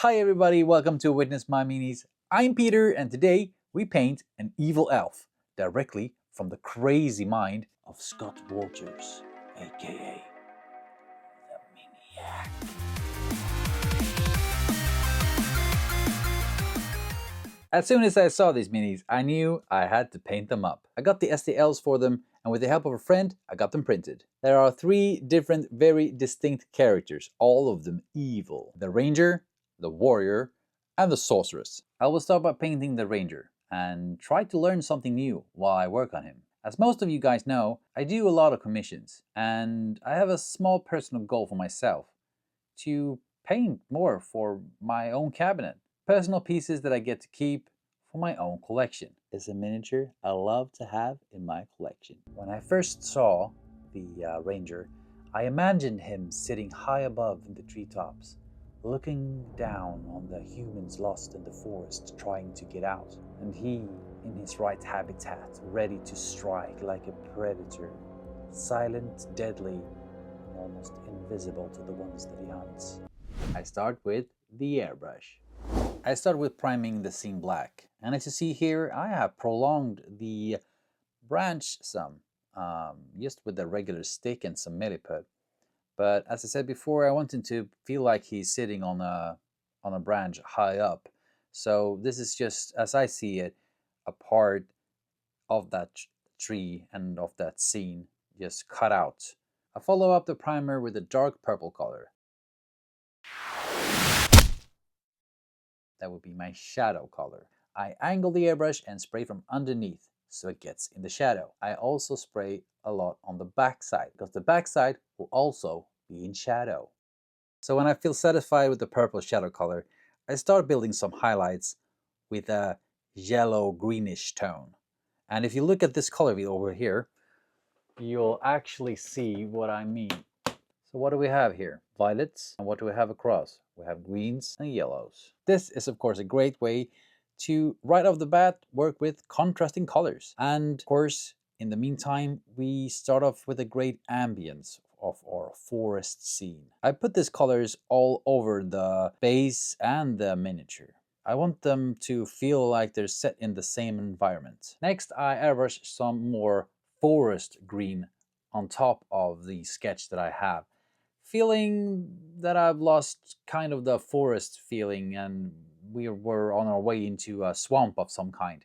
Hi everybody, welcome to Witness My Minis. I'm Peter and today we paint an evil elf directly from the crazy mind of Scott Walters, aka the Miniac. As soon as I saw these minis, I knew I had to paint them up. I got the STLs for them, and with the help of a friend, I got them printed. There are three different, very distinct characters, all of them evil. The Ranger, the Warrior, and the Sorceress. I will start by painting the Ranger, and try to learn something new while I work on him. As most of you guys know, I do a lot of commissions, and I have a small personal goal for myself, to paint more for my own cabinet. Personal pieces that I get to keep for my own collection. It's a miniature I love to have in my collection. When I first saw the Ranger, I imagined him sitting high above in the treetops, looking down on the humans lost in the forest trying to get out, and he in his right habitat, ready to strike like a predator, silent, deadly, and almost invisible to the ones that he hunts. I start with the airbrush. I start with priming the scene black, and as you see here, I have prolonged the branch some, just with the regular stick and some milliput. But as I said before, I want him to feel like he's sitting on a branch high up. So this is just, as I see it, a part of that tree and of that scene, just cut out. I follow up the primer with a dark purple color. That would be my shadow color. I angle the airbrush and spray from underneath so it gets in the shadow. I also spray a lot on the back side because the back side will also be in shadow. So when I feel satisfied with the purple shadow color, I start building some highlights with a yellow greenish tone. And if you look at this color wheel over here, you'll actually see what I mean. So what do we have here? Violets. And what do we have across? We have greens and yellows. This is of course a great way to right off the bat work with contrasting colors. And of course, in the meantime, we start off with a great ambience of our forest scene. I put these colors all over the base and the miniature. I want them to feel like they're set in the same environment. Next, I airbrush some more forest green on top of the sketch that I have, feeling that I've lost kind of the forest feeling and we were on our way into a swamp of some kind.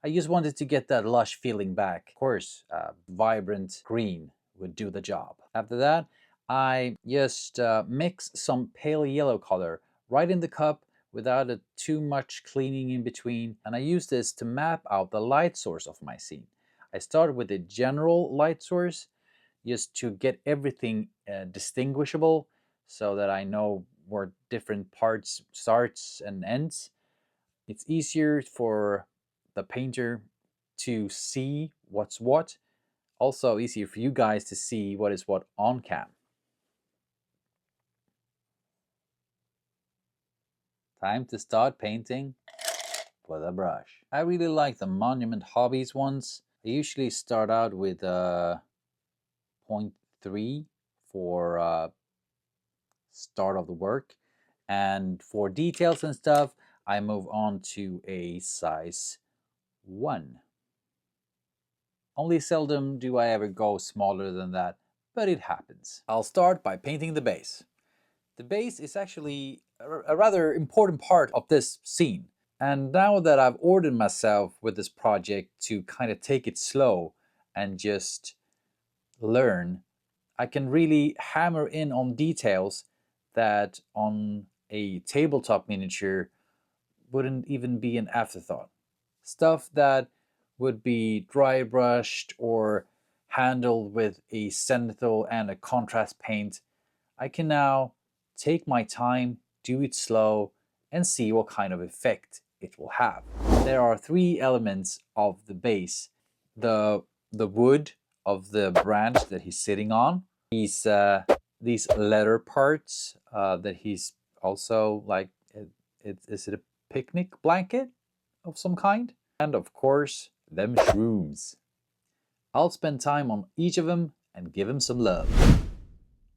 I just wanted to get that lush feeling back. Of course, vibrant green would do the job. After that, I just mix some pale yellow color right in the cup without too much cleaning in between, and I use this to map out the light source of my scene. I start with a general light source just to get everything distinguishable so that I know where different parts starts and ends. It's easier for the painter to see what's what. Also easier for you guys to see what is what on cam. Time to start painting with a brush. I really like the Monument Hobbies ones. I usually start out with 0.3 for start of the work, and for details and stuff I move on to a size 1. Only seldom do I ever go smaller than that, but it happens. I'll start by painting the base. The base is actually a rather important part of this scene, and now that I've ordered myself with this project to kind of take it slow and just learn, I can really hammer in on details that on a tabletop miniature wouldn't even be an afterthought. Stuff that would be dry brushed or handled with a zenithal and a contrast paint, I can now take my time, do it slow, and see what kind of effect it will have. There are 3 elements of the base. The wood of the branch that he's sitting on, these leather parts that he's also like, is it a picnic blanket of some kind? And of course, them shrooms. I'll spend time on each of them and give them some love.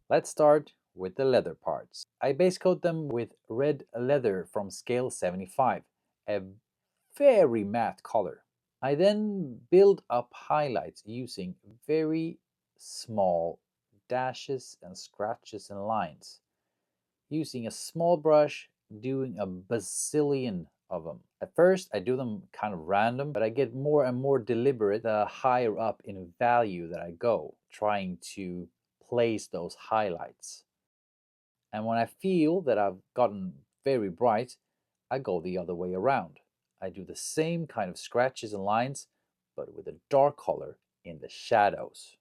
Let's start with the leather parts. I base coat them with red leather from scale 75, a very matte color. I then build up highlights using very small dashes and scratches and lines, using a small brush, doing a bazillion of them. At first, I do them kind of random, but I get more and more deliberate the higher up in value that I go, trying to place those highlights. And when I feel that I've gotten very bright, I go the other way around. I do the same kind of scratches and lines, but with a dark color in the shadows.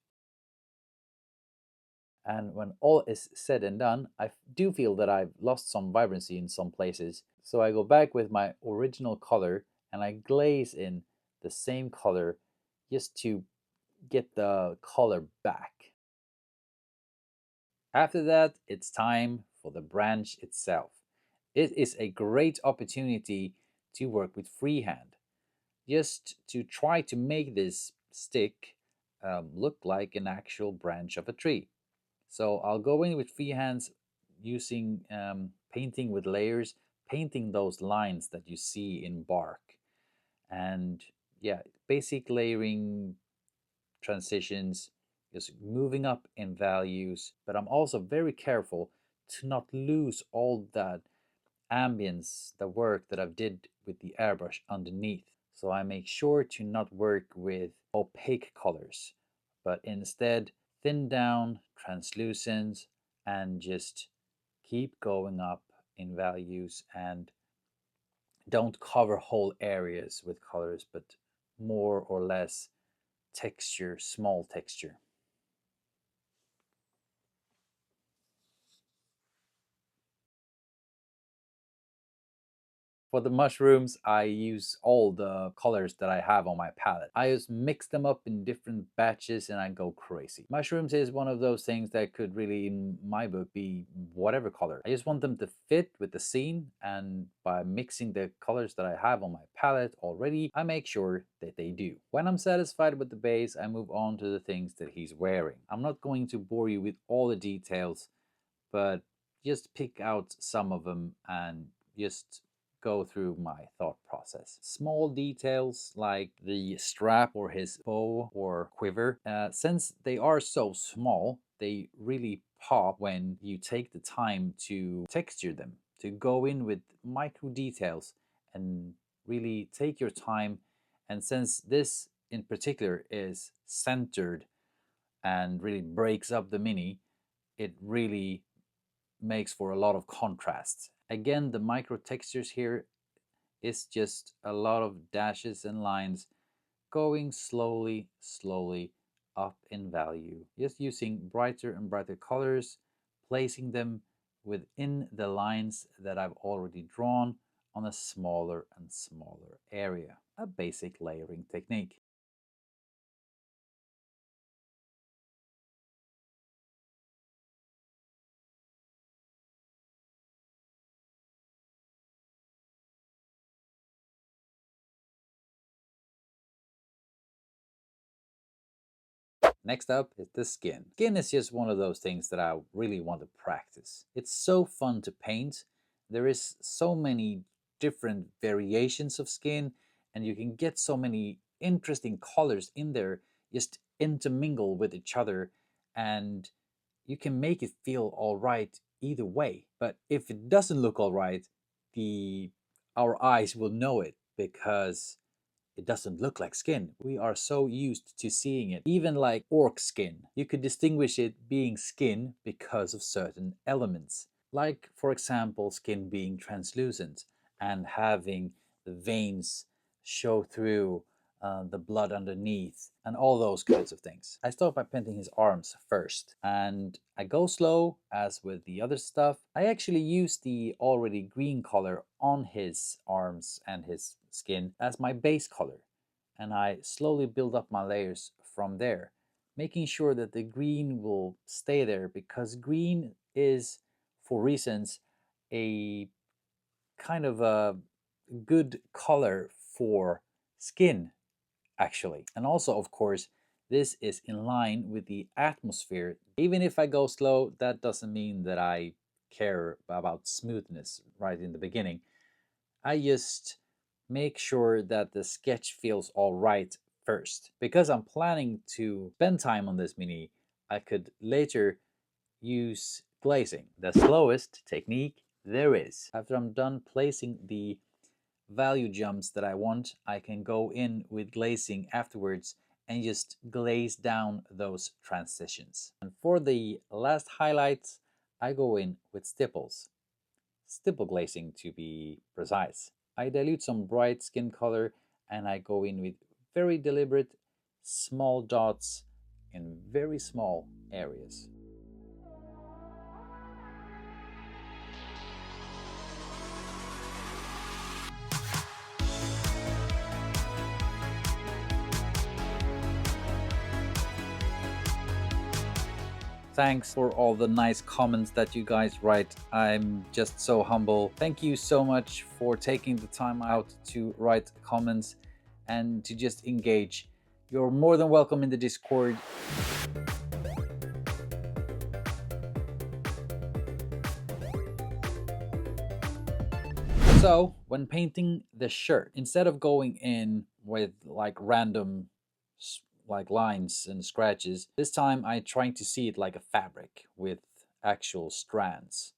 And when all is said and done, I do feel that I've lost some vibrancy in some places. So I go back with my original color and I glaze in the same color just to get the color back. After that, it's time for the branch itself. It is a great opportunity to work with freehand, just to try to make this stick look like an actual branch of a tree. So I'll go in with freehands using painting with layers, painting those lines that you see in bark. And yeah, basic layering transitions, just moving up in values. But I'm also very careful to not lose all that ambience, the work that I've did with the airbrush underneath. So I make sure to not work with opaque colors, but instead thin down, translucent, and just keep going up in values and don't cover whole areas with colors, but more or less texture, small texture. For the mushrooms, I use all the colors that I have on my palette. I just mix them up in different batches and I go crazy. Mushrooms is one of those things that could really, in my book, be whatever color. I just want them to fit with the scene, and by mixing the colors that I have on my palette already, I make sure that they do. When I'm satisfied with the base, I move on to the things that he's wearing. I'm not going to bore you with all the details, but just pick out some of them and just go through my thought process. Small details like the strap or his bow or quiver, since they are so small, they really pop when you take the time to texture them, to go in with micro details and really take your time. And since this in particular is centered and really breaks up the mini, it really makes for a lot of contrast. Again, the micro textures here is just a lot of dashes and lines going slowly up in value. Just using brighter and brighter colors, placing them within the lines that I've already drawn on a smaller and smaller area. A basic layering technique. Next up is the skin. Skin is just one of those things that I really want to practice. It's so fun to paint. There is so many different variations of skin, and you can get so many interesting colors in there just intermingle with each other, and you can make it feel all right either way. But if it doesn't look all right, the our eyes will know it because it doesn't look like skin. We are so used to seeing it. Even like orc skin, you could distinguish it being skin because of certain elements. Like, for example, skin being translucent and having the veins show through the blood underneath and all those kinds of things. I start by painting his arms first and I go slow as with the other stuff. I actually use the already green color on his arms and his skin as my base color, and I slowly build up my layers from there, making sure that the green will stay there because green is, for reasons, a kind of a good color for skin actually. And also, of course, This is in line with the atmosphere. Even if I go slow, that doesn't mean that I care about smoothness right in the beginning. I just make sure that the sketch feels all right first. Because I'm planning to spend time on this mini, I could later use glazing, the slowest technique there is. After I'm done placing the value jumps that I want, I can go in with glazing afterwards and just glaze down those transitions. And for the last highlights, I go in with stipples. Stipple glazing to be precise. I dilute some bright skin color and I go in with very deliberate small dots in very small areas. Thanks for all the nice comments that you guys write. I'm just so humble. Thank you so much for taking the time out to write comments and to just engage. You're more than welcome in the Discord. So, when painting the shirt, instead of going in with like random like lines and scratches, this time I trying to see it like a fabric with actual strands.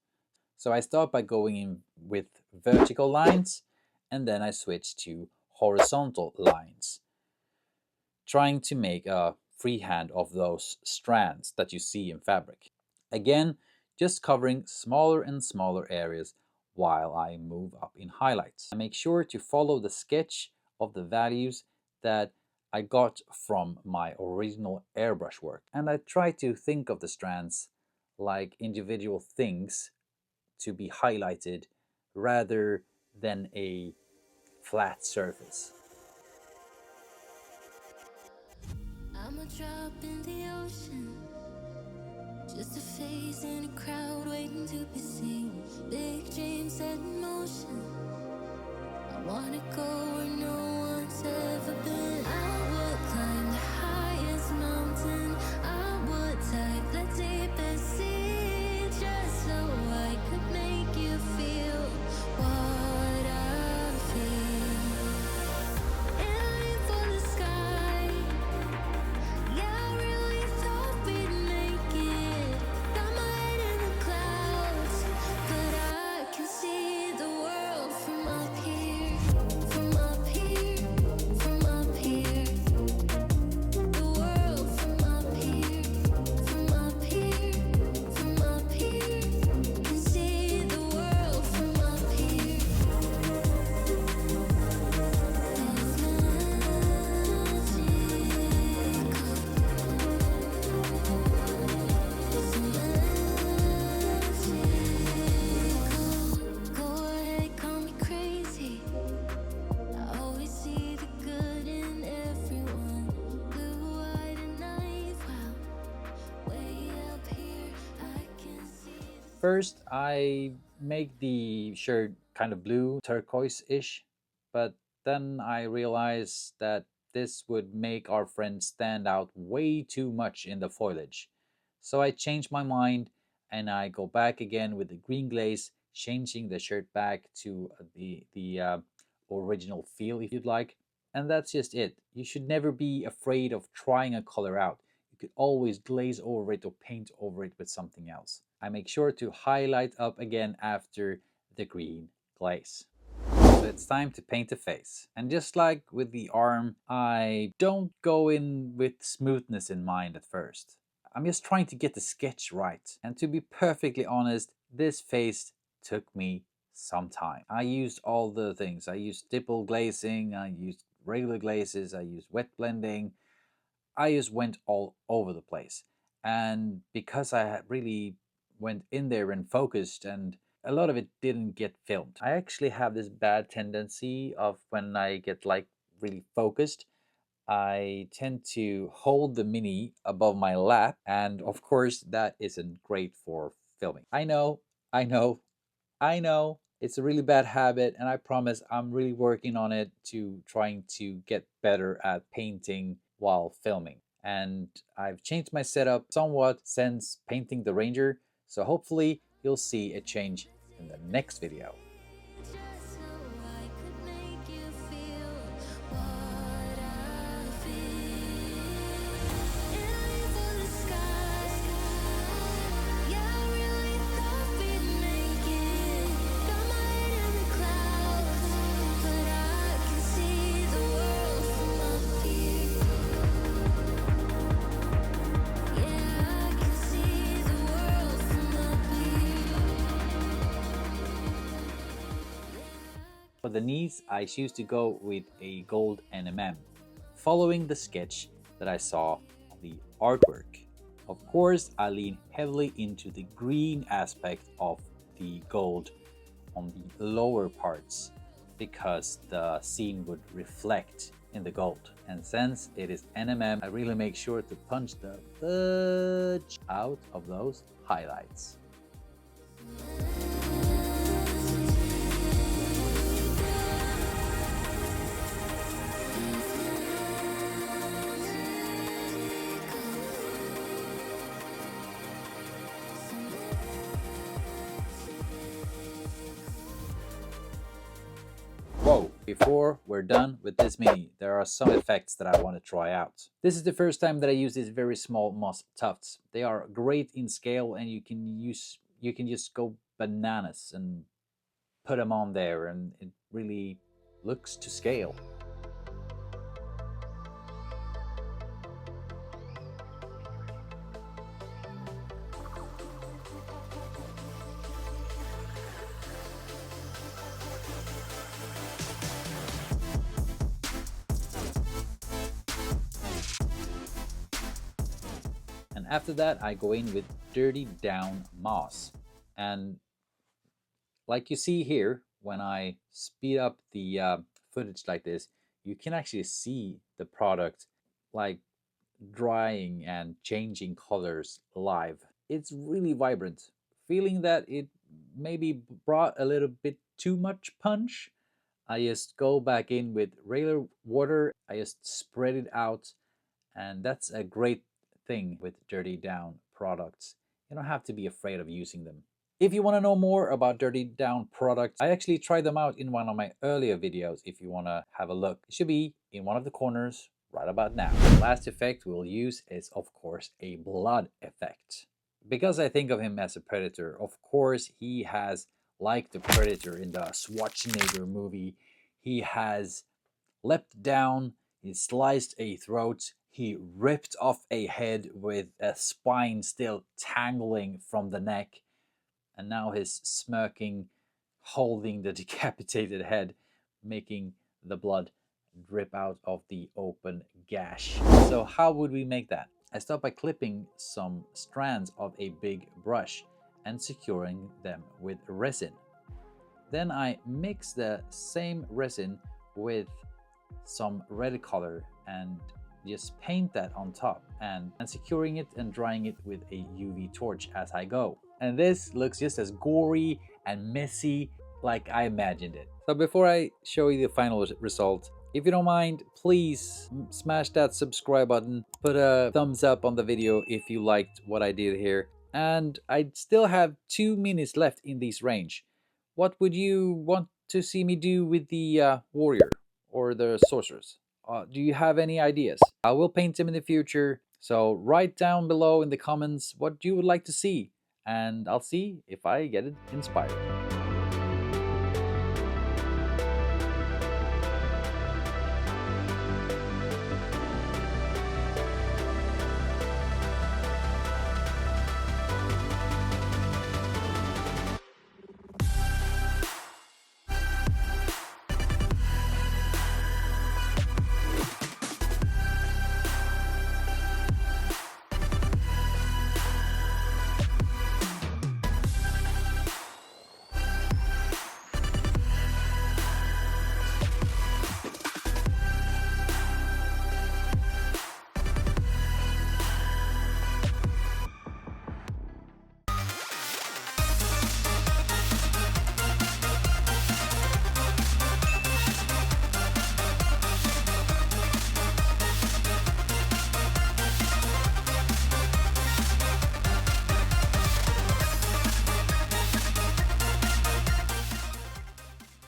So I start by going in with vertical lines and then I switch to horizontal lines, trying to make a freehand of those strands that you see in fabric. Again, just covering smaller and smaller areas while I move up in highlights. I make sure to follow the sketch of the values that I got from my original airbrush work. And I try to think of the strands like individual things to be highlighted rather than a flat surface. I'm a drop in the ocean, just a face in a crowd waiting to be seen. Big dreams set in motion. I wanna go where no one's ever been. I would climb the highest mountain. I would dive the deepest sea, just so I could make you feel what I feel. Aiming for the sky. Yeah, I really thought we'd make it. Got my head in the clouds, but I can see the world from up here. From up here, from up here. The world from up here. From up here, from up here. Can see the world from up here. Go ahead, call me crazy. I always see the good in everyone. Blue-eyed and naive, wow. Way up here, I can see. First, I make the shirt kind of blue, turquoise-ish, but then I realized that this would make our friend stand out way too much in the foliage. So I changed my mind and I go back again with the green glaze, changing the shirt back to the original feel if you'd like. And that's just it. You should never be afraid of trying a color out. You could always glaze over it or paint over it with something else. I make sure to highlight up again after the green glaze. So it's time to paint the face. And just like with the arm, I don't go in with smoothness in mind at first. I'm just trying to get the sketch right. And to be perfectly honest, this face took me some time. I used all the things. I used stipple glazing, I used regular glazes, I used wet blending. I just went all over the place. And because I had really went in there and focused, and a lot of it didn't get filmed. I actually have this bad tendency of when I get like really focused, I tend to hold the mini above my lap, and of course that isn't great for filming. I know, I know, I know. It's a really bad habit, and I promise I'm really working on it to trying to get better at painting while filming. and I've changed my setup somewhat since painting the Ranger, so hopefully you'll see a change in the next video. For the knees, I choose to go with a gold NMM, following the sketch that I saw on the artwork. Of course, I lean heavily into the green aspect of the gold on the lower parts because the scene would reflect in the gold. And since it is NMM, I really make sure to punch the fudge out of those highlights. Whoa, before we're done with this mini, there are some effects that I want to try out. This is the first time that I use these very small moss tufts. They are great in scale and you can just go bananas and put them on there and it really looks to scale. And after that, I go in with Dirty Down Moss. And like you see here, when I speed up the footage like this, you can actually see the product like drying and changing colors live. It's really vibrant. Feeling that it maybe brought a little bit too much punch, I just go back in with regular water. I just spread it out, and that's a great thing with Dirty Down products. You don't have to be afraid of using them. If you want to know more about Dirty Down products, I actually tried them out in one of my earlier videos if you want to have a look. It should be in one of the corners right about now. The last effect we'll use is of course a blood effect. Because I think of him as a predator, of course he has, like the predator in the Schwarzenegger movie, he has leapt down, he sliced a throat, he ripped off a head with a spine still tangling from the neck, and now he's smirking, holding the decapitated head, making the blood drip out of the open gash. So how would we make that? I start by clipping some strands of a big brush and securing them with resin. Then I mix the same resin with some red color and just paint that on top and securing it and drying it with a UV torch as I go. And this looks just as gory and messy like I imagined it. So before I show you the final result, if you don't mind, please smash that subscribe button, put a thumbs up on the video if you liked what I did here. And I still have 2 minutes left in this range. What would you want to see me do with the warrior or the sorceress? Do you have any ideas? I will paint them in the future, so write down below in the comments what you would like to see, and I'll see if I get it inspired.